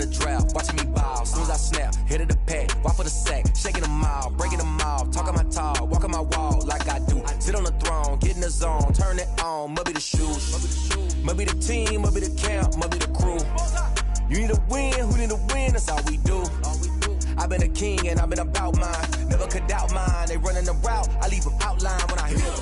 the drought, watching me ball. Soon as I snap, hit it the pack, walk for the sack, shaking them all, breaking them off, talking my tall, walking my wall like I do. Sit on the throne, get in the zone, turn it on, must be the shoes, must be the team, must be the camp, must be the crew. You need to win, who need to win, that's all we do. I've been a king and I've been about mine, never could doubt mine. They running the route, I leave them outline when I hit them.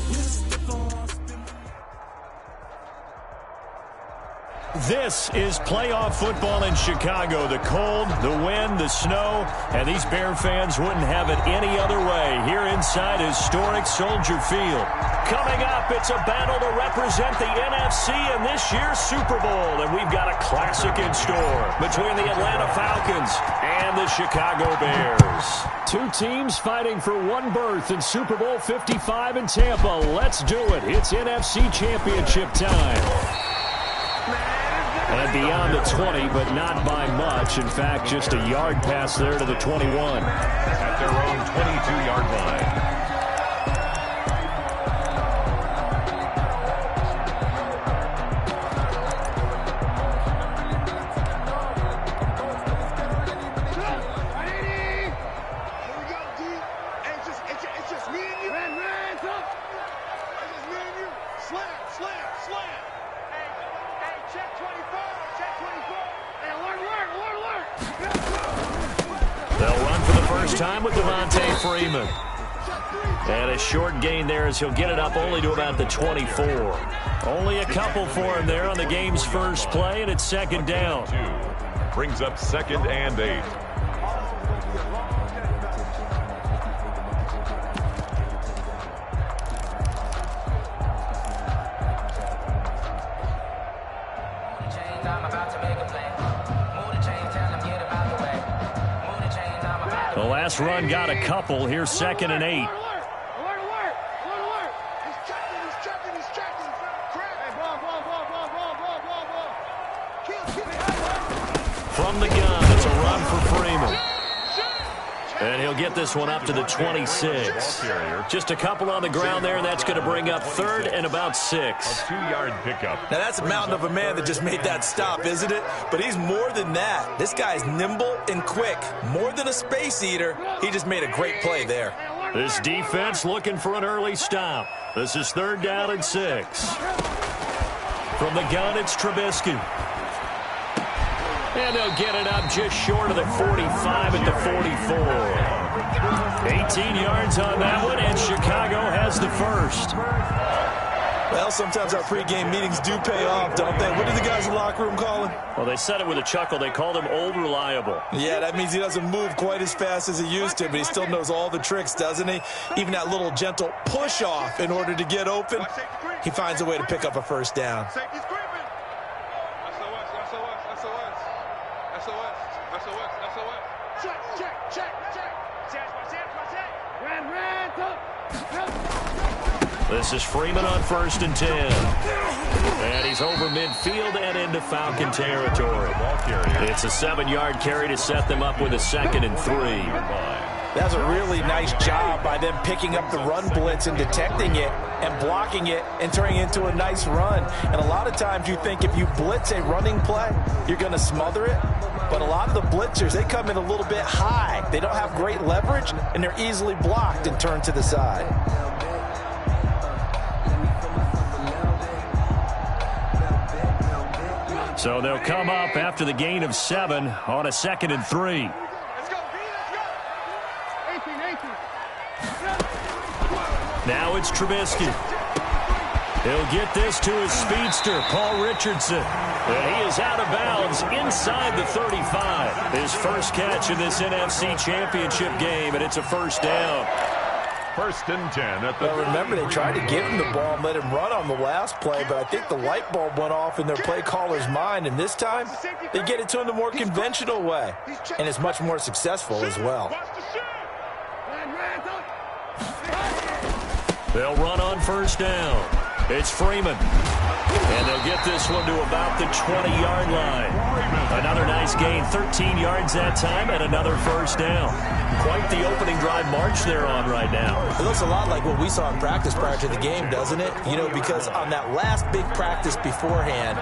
This is playoff football in Chicago. The cold, the wind, the snow, and these Bear fans wouldn't have it any other way here inside historic Soldier Field. Coming up, it's a battle to represent the NFC in this year's Super Bowl, and we've got a classic in store between the Atlanta Falcons and the Chicago Bears. Two teams fighting for one berth in Super Bowl 55 in Tampa. Let's do it. It's NFC Championship time. And beyond the 20, but not by much. In fact, just a yard pass there to the 21. At their own 22-yard line. Time with Devontae Freeman. And a short gain there as he'll get it up only to about the 24. Only a couple for him there on the game's first play, and it's second down. Brings up 2nd and 8. The last run got a couple. Here's 2nd and 8. From the gun, it's a run for Freeman. And he'll get this one up to the 26. Just a couple on the ground there, and that's going to bring up 3rd and about 6. A 2-yard pickup. Now, that's a mountain of a man that just made that stop, isn't it? But he's more than that. This guy's nimble and quick. More than a space eater. He just made a great play there. This defense looking for an early stop. This is 3rd down and 6. From the gun, it's Trubisky. And they'll get it up just short of the 45 at the 44. 18 yards on that one, and Chicago has the first. Well, sometimes our pregame meetings do pay off, don't they? What do the guys in the locker room call him? Well, they said it with a chuckle. They called him Old Reliable. Yeah, that means he doesn't move quite as fast as he used to, but he still knows all the tricks, doesn't he? Even that little gentle push-off in order to get open, he finds a way to pick up a first down. This is Freeman on 1st and 10. And he's over midfield and into Falcon territory. It's a 7-yard carry to set them up with a 2nd and 3. That was a really nice job by them picking up the run blitz and detecting it and blocking it and turning it into a nice run. And a lot of times you think if you blitz a running play, you're going to smother it. But a lot of the blitzers, they come in a little bit high. They don't have great leverage, and they're easily blocked and turned to the side. So they'll come up after the gain of 7 on a 2nd and 3. Now it's Trubisky. He'll get this to his speedster, Paul Richardson. And he is out of bounds inside the 35. His first catch in this NFC Championship game, and it's a first down. 1st and 10 at the... Well, remember, they tried to give him the ball and let him run on the last play, but I think the light bulb went off in their play caller's mind, and this time they get it to him the more conventional way, and it's much more successful as well. They'll run on 1st down. It's Freeman. And they'll get this one to about the 20-yard line. Another nice gain, 13 yards that time, and another first down. Quite the opening drive march they're on right now. It looks a lot like what we saw in practice prior to the game, doesn't it? You know, because on that last big practice beforehand,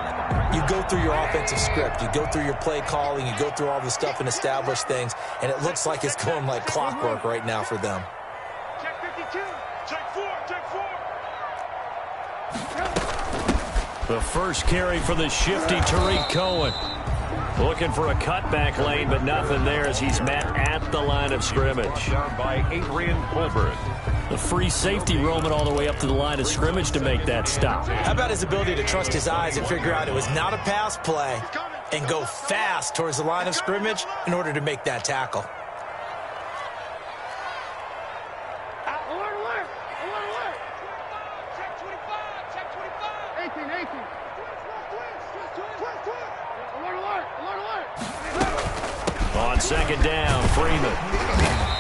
you go through your offensive script. You go through your play calling. You go through all the stuff and establish things, and it looks like it's going like clockwork right now for them. Check 52. Check 4. Check 4. The first carry for the shifty Tariq Cohen. Looking for a cutback lane, but nothing there as he's met at the line of scrimmage. Down by Adrian Colbert. The free safety roaming all the way up to the line of scrimmage to make that stop. How about his ability to trust his eyes and figure out it was not a pass play and go fast towards the line of scrimmage in order to make that tackle? Alert, alert. Alert, alert. Check 25. Check 25. 18, 18. Alert, alert. Alert, alert. On second down, Freeman.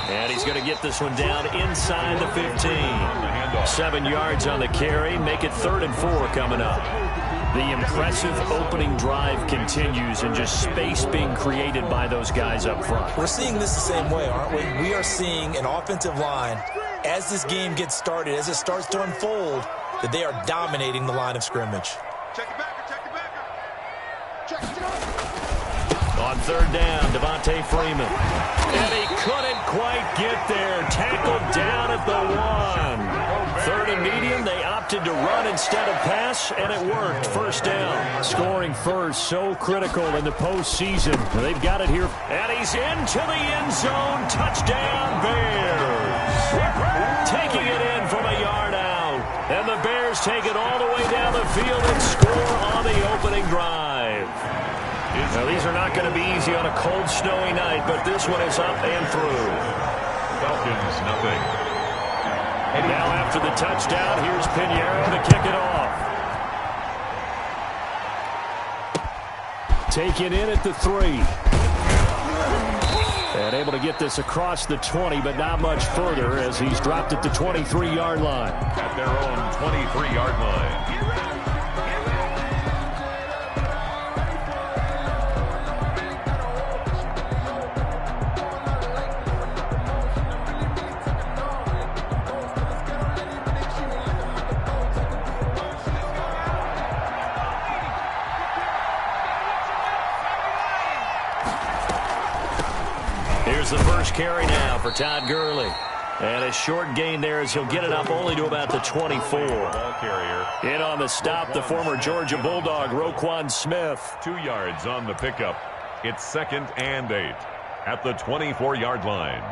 And he's going to get this one down inside the 15. 7 yards on the carry. Make it 3rd and 4 coming up. The impressive opening drive continues and just space being created by those guys up front. We're seeing this the same way, aren't we? We are seeing an offensive line, as this game gets started, as it starts to unfold, that they are dominating the line of scrimmage. Check it back. Check it back. Check it out. On 3rd down, Devontae Freeman. And he couldn't quite get there. Tackled down at the 1. 3rd and medium, they opted to run instead of pass, and it worked. First down. Scoring first, so critical in the postseason. They've got it here. And he's into the end zone. Touchdown, Bears. Taking it in from a yard out. And the Bears take it all the way down the field and score on the opening drive. Now, these are not going to be easy on a cold, snowy night, but this one is up and through. Falcons, nothing. And now after the touchdown, here's Pinheiro to kick it off. Taken in at the 3. And able to get this across the 20, but not much further as he's dropped at the 23-yard line. At their own 23-yard line. Here's the first carry now for Todd Gurley. And a short gain there as he'll get it up only to about the 24. Ball carrier. In on the stop, the former Georgia Bulldog, Roquan Smith. 2 yards on the pickup. It's 2nd and 8 at the 24-yard line.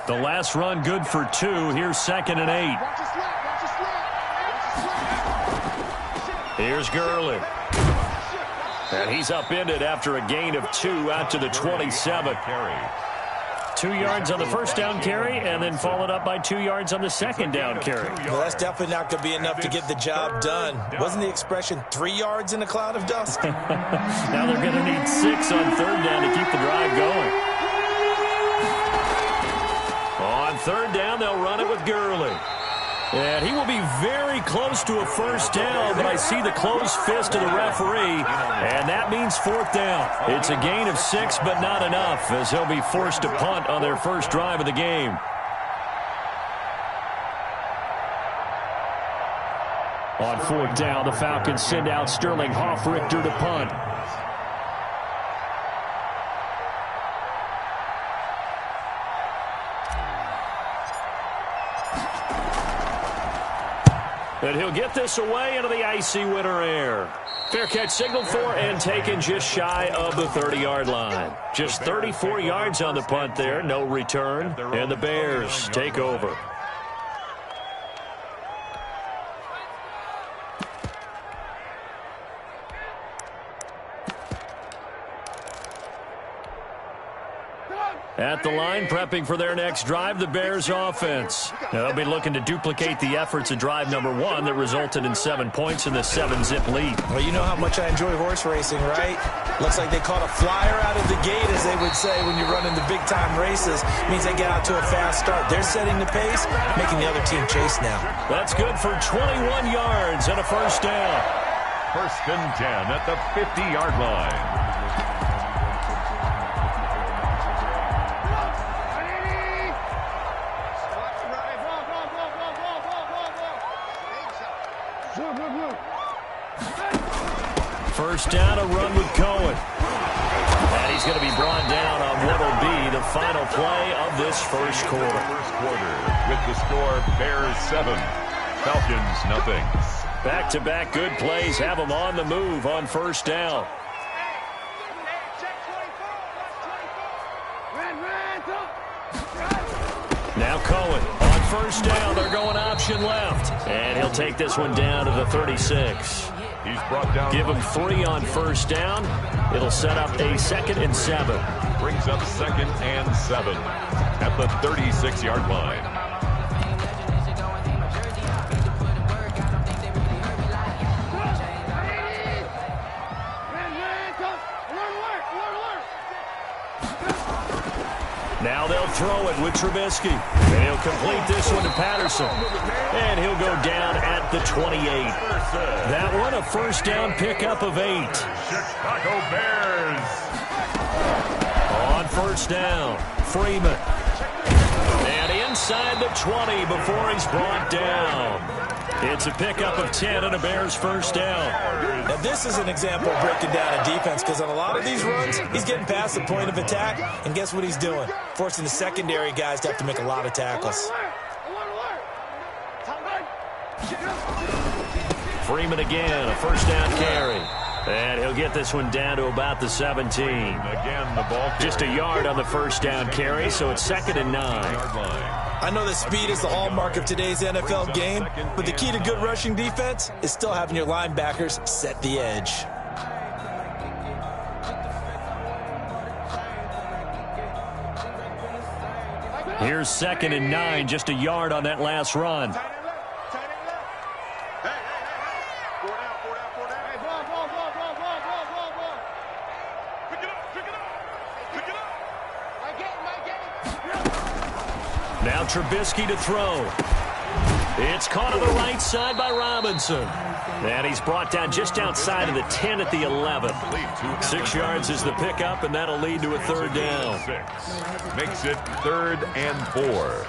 The last run good for 2. Here's 2nd and 8. Watch your slap. Watch your slap. Here's Gurley. And he's upended after a gain of 2 out to the 27. Carry. 2 yards on the first down carry and then followed up by 2 yards on the second down carry. Well, that's definitely not going to be enough to get the job done. Wasn't the expression 3 yards in a cloud of dust? Now they're going to need 6 on 3rd down to keep the drive going. On 3rd down, they'll run it with Gurley. And he will be very close to a first down, but I see the closed fist of the referee, and that means 4th down. It's a gain of 6, but not enough, as they'll be forced to punt on their first drive of the game. On 4th down, the Falcons send out Sterling Hoffrichter to punt. And he'll get this away into the icy winter air. Fair catch signaled for and taken just shy of the 30-yard line. Just 34 yards on the punt there, no return, and the Bears take over. At the line, prepping for their next drive, the Bears offense. They'll be looking to duplicate the efforts of drive number 1 that resulted in 7 points in the 7-zip lead. Well, you know how much I enjoy horse racing, right? Looks like they caught a flyer out of the gate, as they would say when you're running the big-time races. It means they get out to a fast start. They're setting the pace, making the other team chase now. That's good for 21 yards and a first down. 1st and 10 at the 50-yard line. First down, a run with Cohen. And he's going to be brought down on what will be the final play of this first quarter. With the score, Bears 7, Falcons nothing. Back-to-back good plays have them on the move on first down. Now Cohen on first down. They're going option left. And he'll take this one down to the 36. He's brought down. Give him 3 on first down. It'll set up a 2nd and 7. Brings up 2nd and 7 at the 36-yard line. Now they'll throw it with Trubisky. And he'll complete this one to Patterson. And he'll go down at the 28. That one a first down pickup of 8. Chicago Bears. On first down, Freeman. And inside the 20 before he's brought down. It's a pickup of 10 and a Bears first down. Now this is an example of breaking down a defense, because on a lot of these runs, he's getting past the point of attack, and guess what he's doing? Forcing the secondary guys to have to make a lot of tackles. Freeman again, a first down carry. And he'll get this one down to about the 17. Again, the ball just a yard on the first down carry, so it's 2nd and 9. I know that speed is the hallmark of today's NFL game, but the key to good rushing defense is still having your linebackers set the edge. Here's 2nd and 9, just a yard on that last run. Now Trubisky to throw. It's caught on the right side by Robinson. And he's brought down just outside of the 10 at the 11. 6 yards is the pickup, and that'll lead to a 3rd down. Makes it 3rd and 4.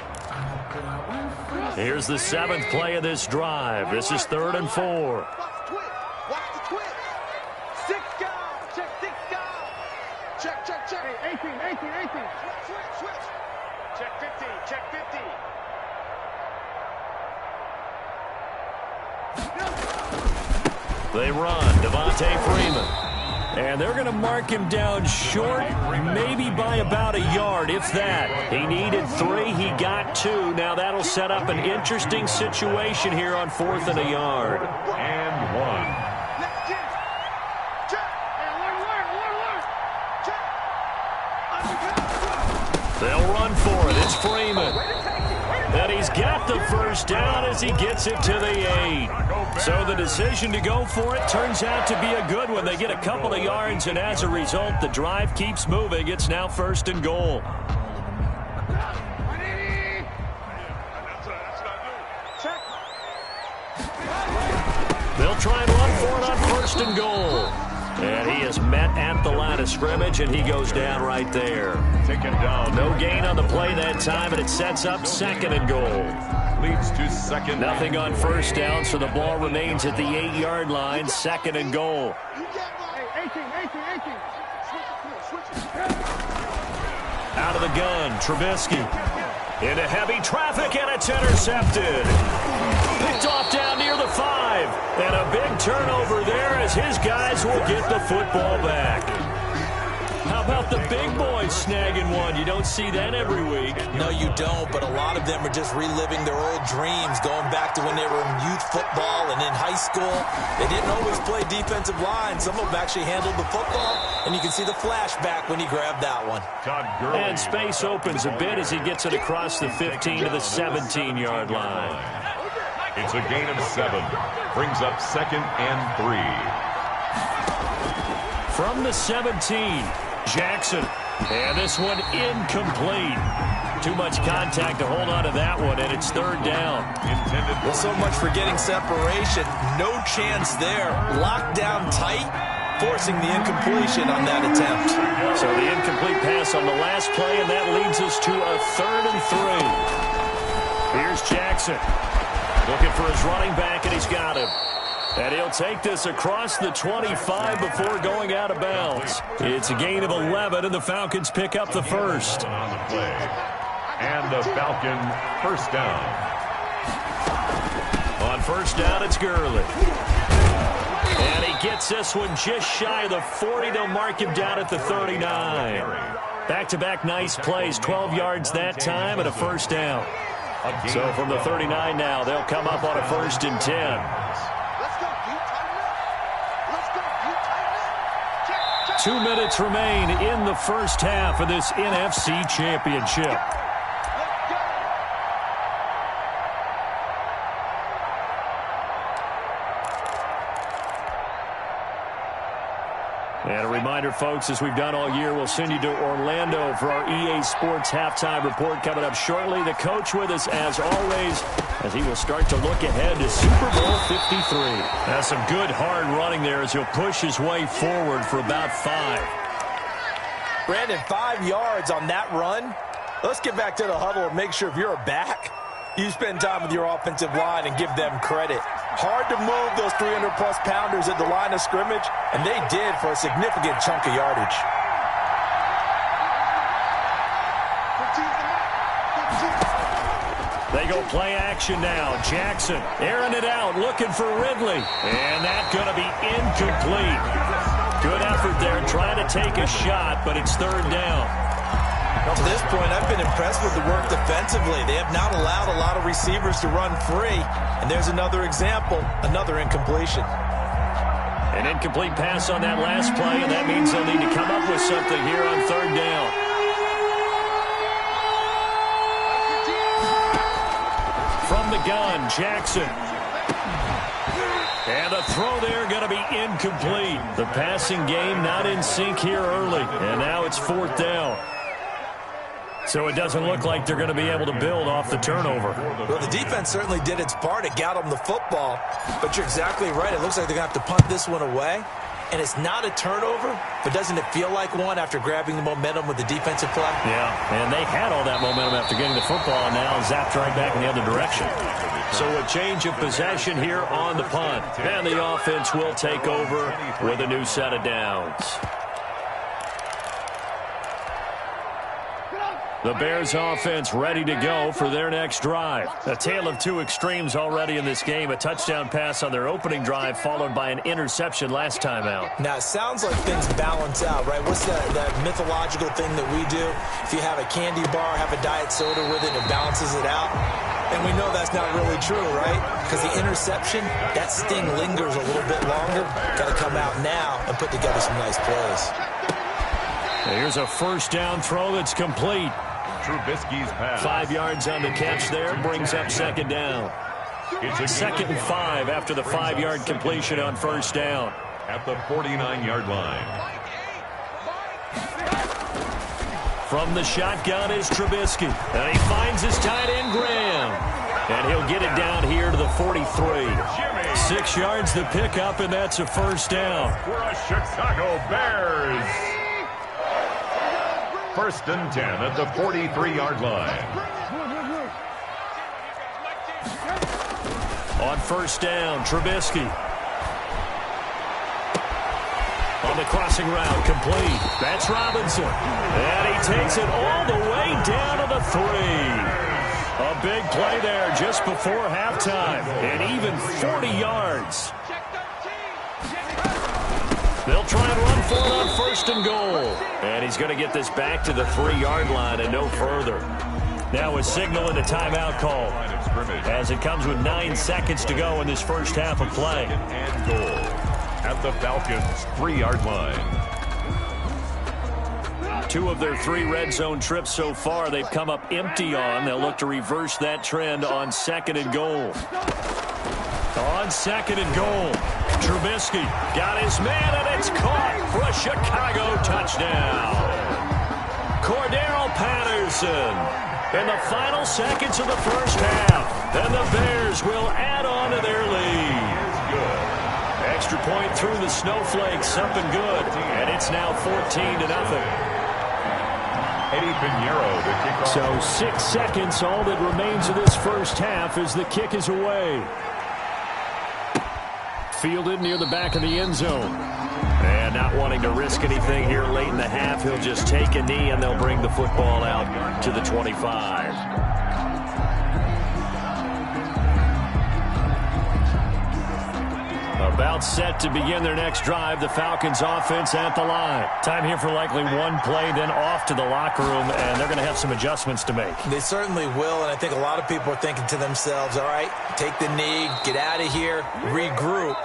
Here's the 7th play of this drive. This is 3rd and 4. Watch the twitch. 6 guys. Check 6 guys. Check. Hey, 18. Switch. Check 50. They run. Devontae Freeman. And they're going to mark him down short, maybe by about a yard, if that. He needed 3. He got 2. Now that'll set up an interesting situation here on 4th and a yard. And 1. They'll run for it. It's Freeman. And he's got the first down as he gets it to the 8. So the decision to go for it turns out to be a good one. They get a couple of yards, and as a result, the drive keeps moving. It's now 1st and goal. They'll try and run for it on 1st and goal. And he is met at the line of scrimmage, and he goes down right there. Taken down. No gain on the play that time, and it sets up 2nd and goal. Leads to 2nd. Nothing on first down, so the ball remains at the 8-yard line, 2nd and goal. 18. Out of the gun, Trubisky. Into heavy traffic, and it's intercepted. Picked off down near the 5. And a big turnover there as his guys will get the football back. How about the big boys snagging one? You don't see that every week. No, you don't, but a lot of them are just reliving their old dreams, going back to when they were in youth football and in high school. They didn't always play defensive line. Some of them actually handled the football, and you can see the flashback when he grabbed that one. And space opens a bit as he gets it across the 15 to the 17-yard line. It's a gain of 7. Brings up 2nd and 3. From the 17, Jackson. And this one incomplete. Too much contact to hold on to that one, and it's 3rd down. Well, so much for getting separation. No chance there. Locked down tight, forcing the incompletion on that attempt. So the incomplete pass on the last play, and that leads us to a 3rd and 3. Here's Jackson. Looking for his running back, and he's got him. And he'll take this across the 25 before going out of bounds. It's a gain of 11, and the Falcons pick up the first. On the play. And the Falcon first down. On first down, it's Gurley. And he gets this one just shy of the 40. They'll mark him down at the 39. Back-to-back nice plays, 12 yards that time, and a first down. So from the 39 now, they'll come up on a 1st and 10. 2 minutes remain in the first half of this NFC Championship. And a reminder, folks, as we've done all year, we'll send you to Orlando for our EA Sports halftime report coming up shortly. The coach with us, as always, as he will start to look ahead to Super Bowl 53. That's some good hard running there as he'll push his way forward for about 5. Brandon, 5 yards on that run. Let's get back to the huddle and make sure if you're a back, you spend time with your offensive line and give them credit. Hard to move those 300-plus pounders at the line of scrimmage, and they did for a significant chunk of yardage. They go play action now. Jackson airing it out, looking for Ridley. And that's going to be incomplete. Good effort there, trying to take a shot, but it's 3rd down. To this point, I've been impressed with the work defensively. They have not allowed a lot of receivers to run free. And there's another example, another incompletion. An incomplete pass on that last play, and that means they'll need to come up with something here on 3rd down. From the gun, Jackson. And the throw there going to be incomplete. The passing game not in sync here early. And now it's 4th down. So it doesn't look like they're going to be able to build off the turnover. Well, the defense certainly did its part. It got them the football. But you're exactly right. It looks like they're going to have to punt this one away. And it's not a turnover, but doesn't it feel like one after grabbing the momentum with the defensive play? Yeah, and they had all that momentum after getting the football, and now zapped right back in the other direction. So a change of possession here on the punt. And the offense will take over with a new set of downs. The Bears offense ready to go for their next drive. A tale of two extremes already in this game. A touchdown pass on their opening drive followed by an interception last time out. Now, it sounds like things balance out, right? What's that mythological thing that we do? If you have a candy bar, have a diet soda with it, it balances it out. And we know that's not really true, right? Because the interception, that sting lingers a little bit longer. Got to come out now and put together some nice plays. Here's a first down throw that's complete. Trubisky's pass. 5 yards on the catch there, brings up 2nd down. It's a 2nd and 5 after the 5-yard completion on first down. At the 49-yard line. From the shotgun is Trubisky. And he finds his tight end, Graham. And he'll get it down here to the 43. 6 yards the pickup, and that's a first down. For a Chicago Bears. 1st and 10 at the 43-yard line. On first down, Trubisky. On the crossing route, complete. That's Robinson. And he takes it all the way down to the 3. A big play there just before halftime. And even 40 yards. They'll try and run for it on 1st and goal. And he's going to get this back to the 3-yard line and no further. Now a signal and a timeout call as it comes with 9 seconds to go in this first half of play. And goal at the Falcons' 3-yard line. 2 of their 3 red zone trips so far they've come up empty on. They'll look to reverse that trend on 2nd and goal. On 2nd and goal, Trubisky got his man, and it's caught for a Chicago touchdown. Cordero Patterson in the final seconds of the first half, and the Bears will add on to their lead. Extra point through the snowflakes, up and good, and it's now 14-0. Eddie Pinheiro to kick off. So 6 seconds, all that remains of this first half as the kick is away. Fielded near the back of the end zone. And not wanting to risk anything here late in the half, he'll just take a knee and they'll bring the football out to the 25. About set to begin their next drive, the Falcons offense at the line. Time here for likely one play, then off to the locker room, and they're going to have some adjustments to make. They certainly will, and I think a lot of people are thinking to themselves, all right, take the knee, get out of here, regroup.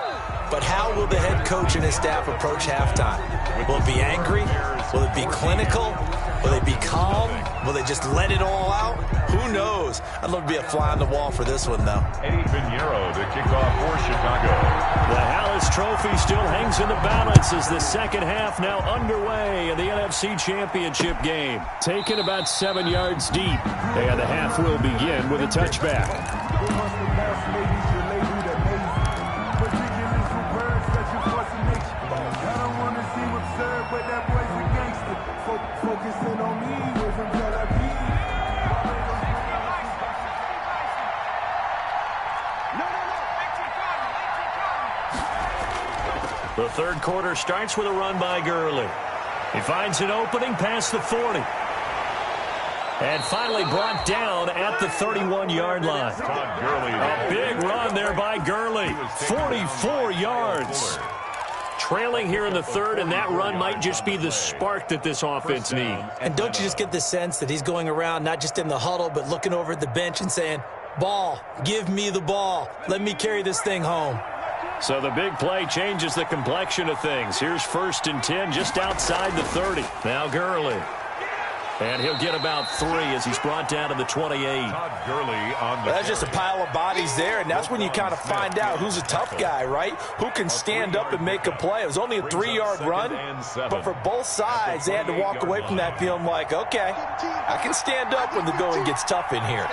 But how will the head coach and his staff approach halftime? Will it be angry? Will it be clinical? Will they be calm? Will they just let it all out? Who knows? I'd love to be a fly on the wall for this one, though. Eddie Pinheiro to kick off for Chicago. The Hallis Trophy still hangs in the balance as the second half now underway in the NFC Championship game. Taken about 7 yards deep, and the half will begin with a touchback. The third quarter starts with a run by Gurley. He finds an opening past the 40. And finally brought down at the 31-yard line. A big run there by Gurley. 44 yards. Trailing here in the third, and that run might just be the spark that this offense needs. And don't you just get the sense that he's going around not just in the huddle, but looking over at the bench and saying, ball, give me the ball. Let me carry this thing home. So the big play changes the complexion of things. Here's 1st and 10 just outside the 30. Now Gurley. And he'll get about 3 as he's brought down to the 28. That's just a pile of bodies there, and that's when you kind of find out who's a tough guy, right? Who can stand up and make a play. It was only a 3-yard run, but for both sides, they had to walk away from that feeling like, okay, I can stand up when the going gets tough in here.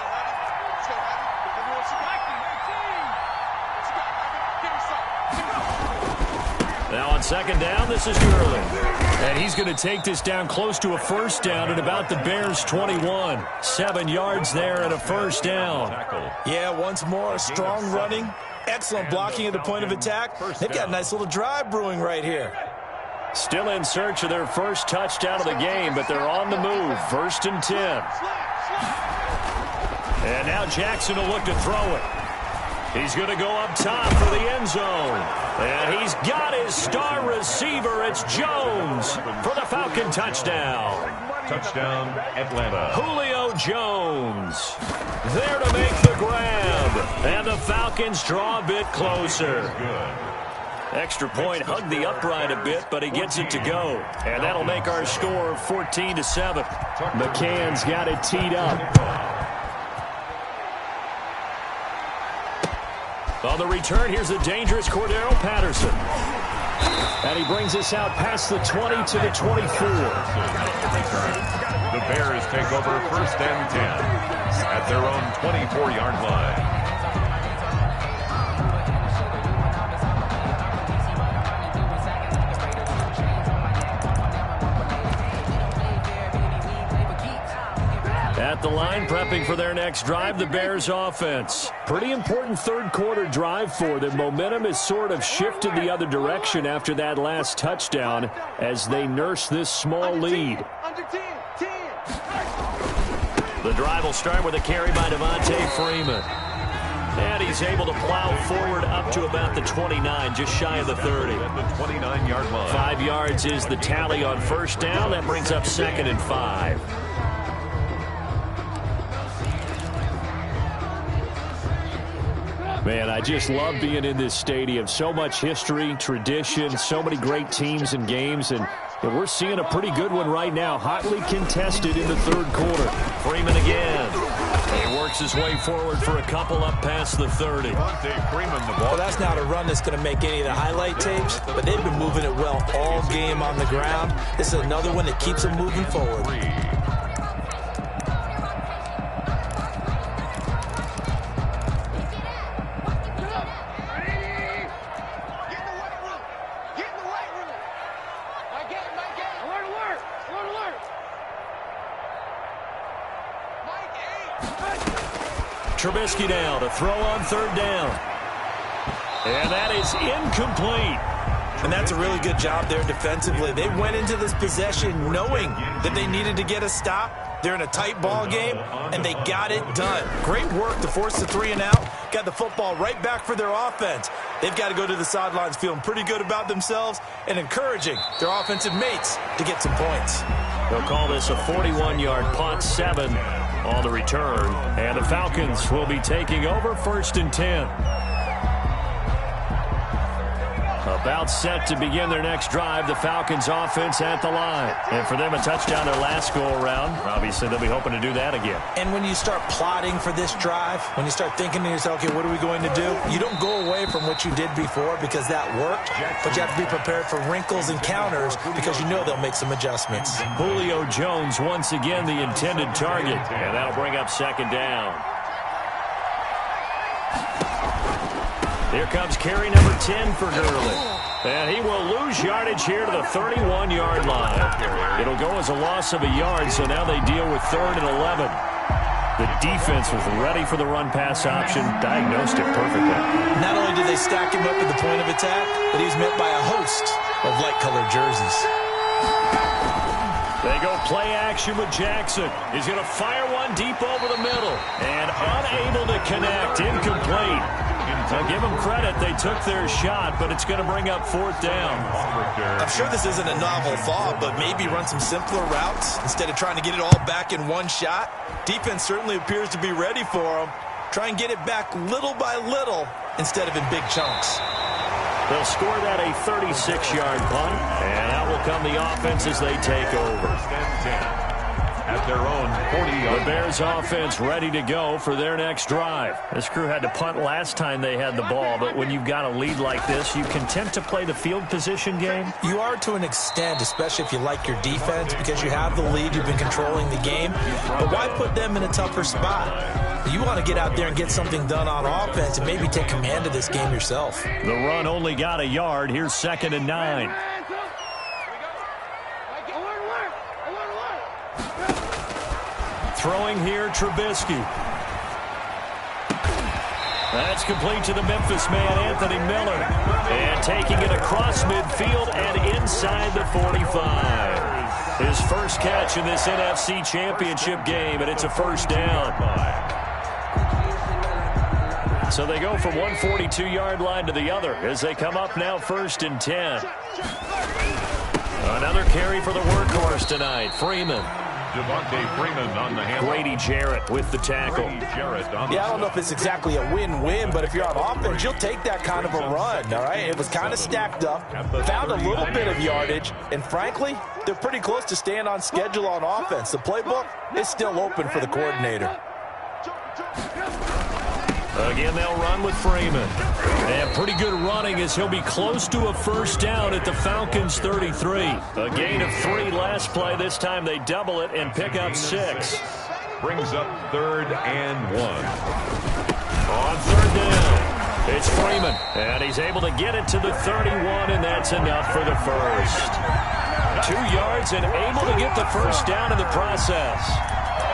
Now on second down, this is Gurley. And he's going to take this down close to a first down at about the Bears' 21. 7 yards there and a first down. Yeah, once more, strong running, excellent blocking at the point of attack. They've got a nice little drive brewing right here. Still in search of their first touchdown of the game, but they're on the move. 1st and 10. And now Jackson will look to throw it. He's going to go up top for the end zone. And he's got his star receiver. It's Jones for the Falcon touchdown. Touchdown, Atlanta. Julio Jones there to make the grab. And the Falcons draw a bit closer. Extra point, hugged the upright a bit, but he gets it to go. And that'll make our score 14-7. McCann's got it teed up. On the return, here's the dangerous Cordero Patterson. And he brings us out past the 20 to the 24. The Bears take over 1st and 10 at their own 24-yard line. At the line, prepping for their next drive, the Bears offense. Pretty important third quarter drive for them. Momentum has sort of shifted the other direction after that last touchdown as they nurse this small lead. The drive will start with a carry by Devontae Freeman. And he's able to plow forward up to about the 29, just shy of the 30. At the 29-yard line. 5 yards is the tally on first down. That brings up 2nd and 5. Man, I just love being in this stadium. So much history, tradition, so many great teams and games, and we're seeing a pretty good one right now. Hotly contested in the third quarter. Freeman again. He works his way forward for a couple up past the 30. Freeman, the ball. Well, that's not a run that's going to make any of the highlight tapes, but they've been moving it well all game on the ground. This is another one that keeps them moving forward. Trubisky now to throw on third down. And that is incomplete. And that's a really good job there defensively. They went into this possession knowing that they needed to get a stop. They're in a tight ball game, and they got it done. Great work to force the 3 and out. Got the football right back for their offense. They've got to go to the sidelines feeling pretty good about themselves and encouraging their offensive mates to get some points. They'll call this a 41-yard punt, 7 on the return. And the Falcons will be taking over 1st and 10. About set to begin their next drive. The Falcons offense at the line. And for them, a touchdown their last go-around. Obviously, they'll be hoping to do that again. And when you start plotting for this drive, when you start thinking to yourself, okay, what are we going to do? You don't go away from what you did before because that worked. But you have to be prepared for wrinkles and counters because you know they'll make some adjustments. Julio Jones, once again, the intended target. And that'll bring up 2nd down. Here comes carry number 10 for Gurley. And he will lose yardage here to the 31-yard line. It'll go as a loss of a yard, so now they deal with 3rd and 11. The defense was ready for the run-pass option, diagnosed it perfectly. Not only did they stack him up at the point of attack, but he was met by a host of light-colored jerseys. They go play action with Jackson. He's going to fire one deep over the middle. And unable to connect. Incomplete. Now give them credit. They took their shot, but it's going to bring up 4th down. I'm sure this isn't a novel thought, but maybe run some simpler routes instead of trying to get it all back in one shot. Defense certainly appears to be ready for them. Try and get it back little by little instead of in big chunks. They'll score that a 36-yard punt, and out will come the offense as they take over. At their own 40-yard. The Bears offense ready to go for their next drive. This crew had to punt last time they had the ball, but when you've got a lead like this, you content to play the field position game? You are to an extent, especially if you like your defense, because you have the lead, you've been controlling the game. But why put them in a tougher spot? You want to get out there and get something done on offense and maybe take command of this game yourself. The run only got a yard. Here's 2nd and 9. Throwing here, Trubisky. That's complete to the Memphis man, Anthony Miller. And taking it across midfield and inside the 45. His first catch in this NFC Championship game, and it's a 1st down. So they go from one 42-yard line to the other as they come up now 1st and 10. Another carry for the workhorse tonight, Freeman. Freeman on the handle. Grady Jarrett with the tackle. I don't know if it's exactly a win-win, but if you're on offense, you'll take that kind of a run, all right? It was kind of stacked up, found a little bit of yardage, and frankly, they're pretty close to staying on schedule on offense. The playbook is still open for the coordinator. Again, they'll run with Freeman. And pretty good running as he'll be close to a 1st down at the Falcons' 33. A gain of 3 last play. This time they double it and pick up 6. Brings up 3rd and 1. On 3rd down, it's Freeman. And he's able to get it to the 31, and that's enough for the 1st. 2 yards and able to get the 1st down in the process.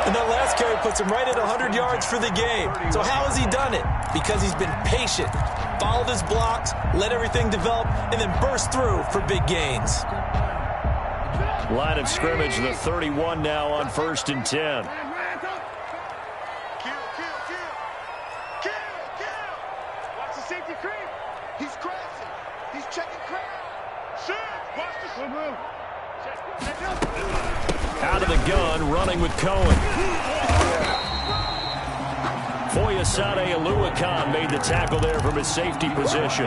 And that last carry puts him right at 100 yards for the game. So how has he done it? Because he's been patient, followed his blocks, let everything develop, and then burst through for big gains. Line of scrimmage, the 31 now on 1st and 10. Checking crowd. Shoot. Watch the move. Out of the gun, running with Cohen. Foyesade Aluakan made the tackle there from his safety position.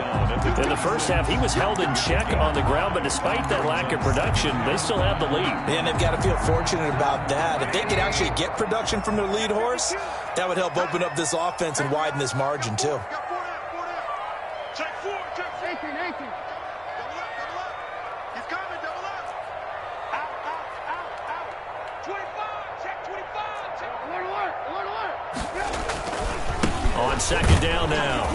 In the first half, he was held in check on the ground, but despite that lack of production, they still have the lead. And they've got to feel fortunate about that. If they could actually get production from their lead horse, that would help open up this offense and widen this margin, too. Check 4, check 18. Double up. He's coming, double up. Out. 25, check 25, check. Alert. On second down now,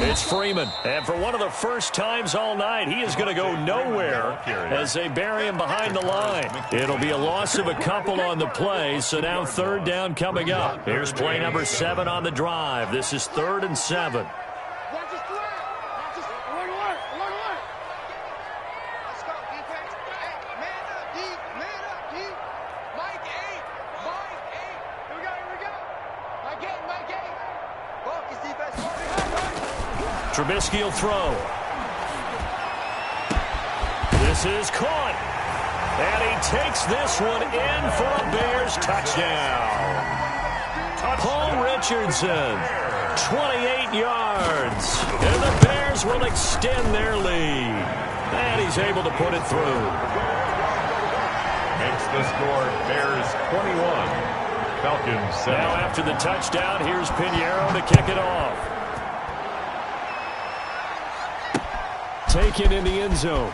it's Freeman. And for one of the first times all night, he is going to go nowhere as they bury him behind the line. It'll be a loss of a couple on the play, so now third down coming up. Here's play number 7 on the drive. This is 3rd and 7. Watch his threat. Alert. Let's go, defense. Hey, man up, D. Mike 8. Here we go. Mike 8. Focus, defense. Trubisky will throw. This is caught. And he takes this one in for a Bears touchdown. Paul Richardson, 28 yards. And the Bears will extend their lead. And he's able to put it through. Makes the score Bears 21. Falcons 7. Now after the touchdown, here's Pinheiro to kick it off. Taken in the end zone.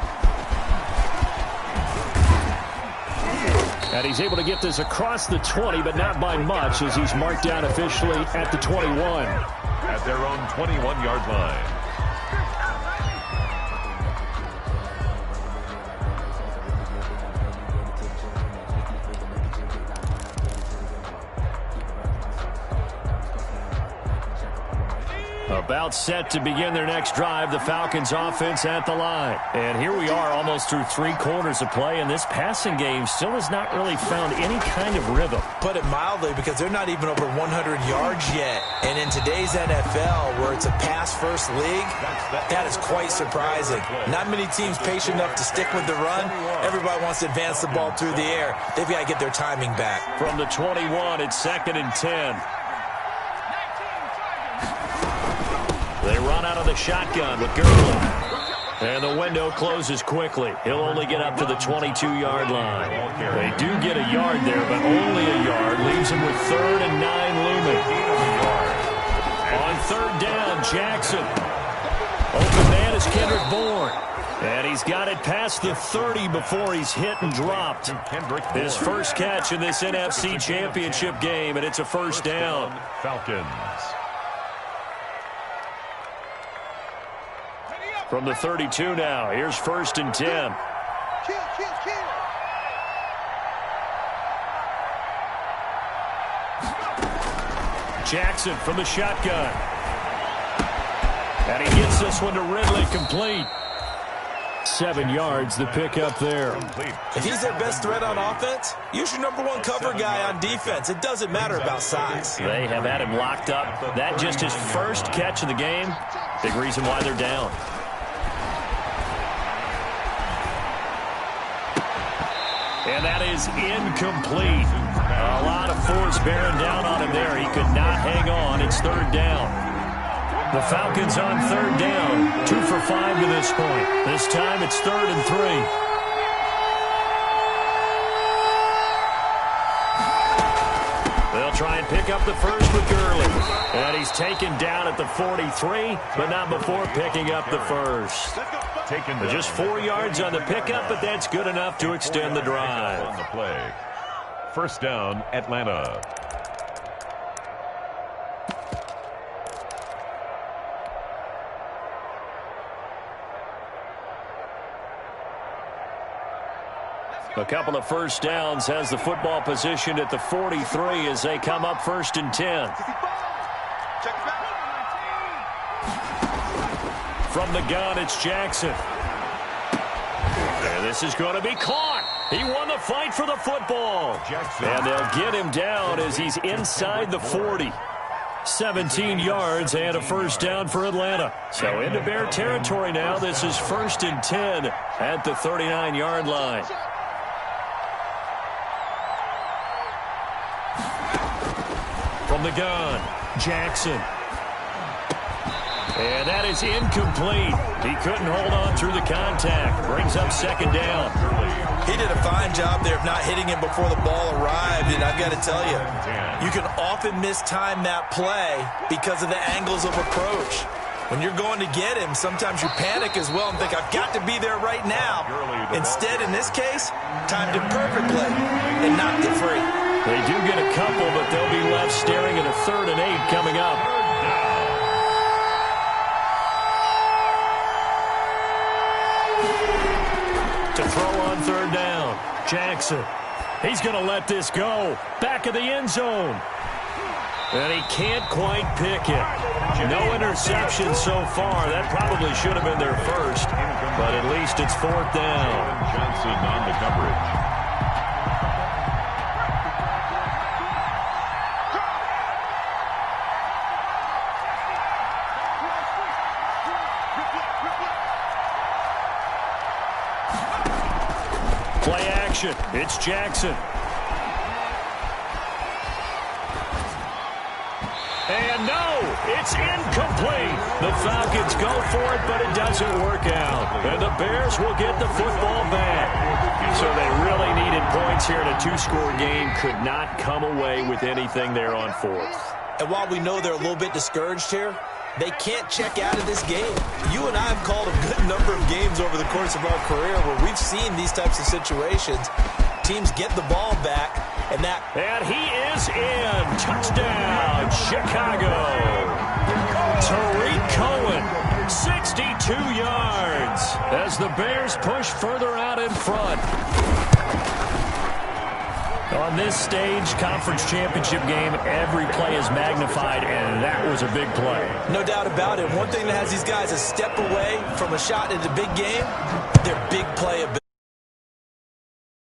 And he's able to get this across the 20, but not by much, as he's marked down officially at the 21. At their own 21-yard line. About set to begin their next drive, the Falcons offense at the line. And here we are almost through 3 quarters of play, and this passing game still has not really found any kind of rhythm. Put it mildly, because they're not even over 100 yards yet. And in today's NFL, where it's a pass-first league, that is quite surprising. Not many teams patient enough to stick with the run. Everybody wants to advance the ball through the air. They've got to get their timing back. From the 21, it's 2nd and 10. They run out of the shotgun with Gurley. And the window closes quickly. He'll only get up to the 22-yard line. They do get a yard there, but only a yard. Leaves him with 3rd and 9 looming. On 3rd down, Jackson. Open man is Kendrick Bourne. And he's got it past the 30 before he's hit and dropped. His first catch in this NFC Championship game, and it's a first down. Falcons. From the 32 now, here's 1st and 10. Kill. Jackson from the shotgun. And he gets this one to Ridley, complete. 7 yards, the pickup there. If he's their best threat on offense, use your #1 cover guy on defense. It doesn't matter about size. They have had him locked up. That just his first catch of the game. Big reason why they're down. And that is incomplete. A lot of force bearing down on him there. He could not hang on. It's 3rd down. The Falcons on 3rd down. 2 for 5 to this point. This time it's 3rd and 3. They'll try and pick up the first with Gurley. And he's taken down at the 43, but not before picking up the first. Just 4 yards on the pickup, but that's good enough to extend the drive. On the play. First down, Atlanta. A couple of first downs has the football positioned at the 43 as they come up 1st and 10. From the gun, it's Jackson. And this is going to be caught. He won the fight for the football. Jackson. And they'll get him down as he's inside the 40. 17 yards and a first down for Atlanta. So into Bear territory now. This is 1st and 10 at the 39-yard line. From the gun, Jackson. And that is incomplete. He couldn't hold on through the contact. Brings up 2nd down. He did a fine job there of not hitting him before the ball arrived, and I've got to tell you, you can often mistime that play because of the angles of approach. When you're going to get him, sometimes you panic as well and think, I've got to be there right now. Instead, in this case, timed it perfectly and knocked it free. They do get a couple, but they'll be left staring at a 3rd and 8 coming up. To throw on 3rd down, Jackson. He's going to let this go. Back of the end zone. And he can't quite pick it. No interception so far. That probably should have been their first, but at least it's 4th down. Johnson on the coverage. Play action. It's Jackson. And no, it's incomplete. The Falcons go for it, but it doesn't work out. And the Bears will get the football back. So they really needed points here in a 2-score game. Could not come away with anything there on 4th. And while we know they're a little bit discouraged here, they can't check out of this game. You and I have called a good number of games over the course of our career where we've seen these types of situations. Teams get the ball back, and he is in. Touchdown, Chicago. Tariq Cohen, 62 yards as the Bears push further out in front. On this stage, conference championship game, every play is magnified, and that was a big play. No doubt about it. One thing that has these guys a step away from a shot at the big game, their big play ability.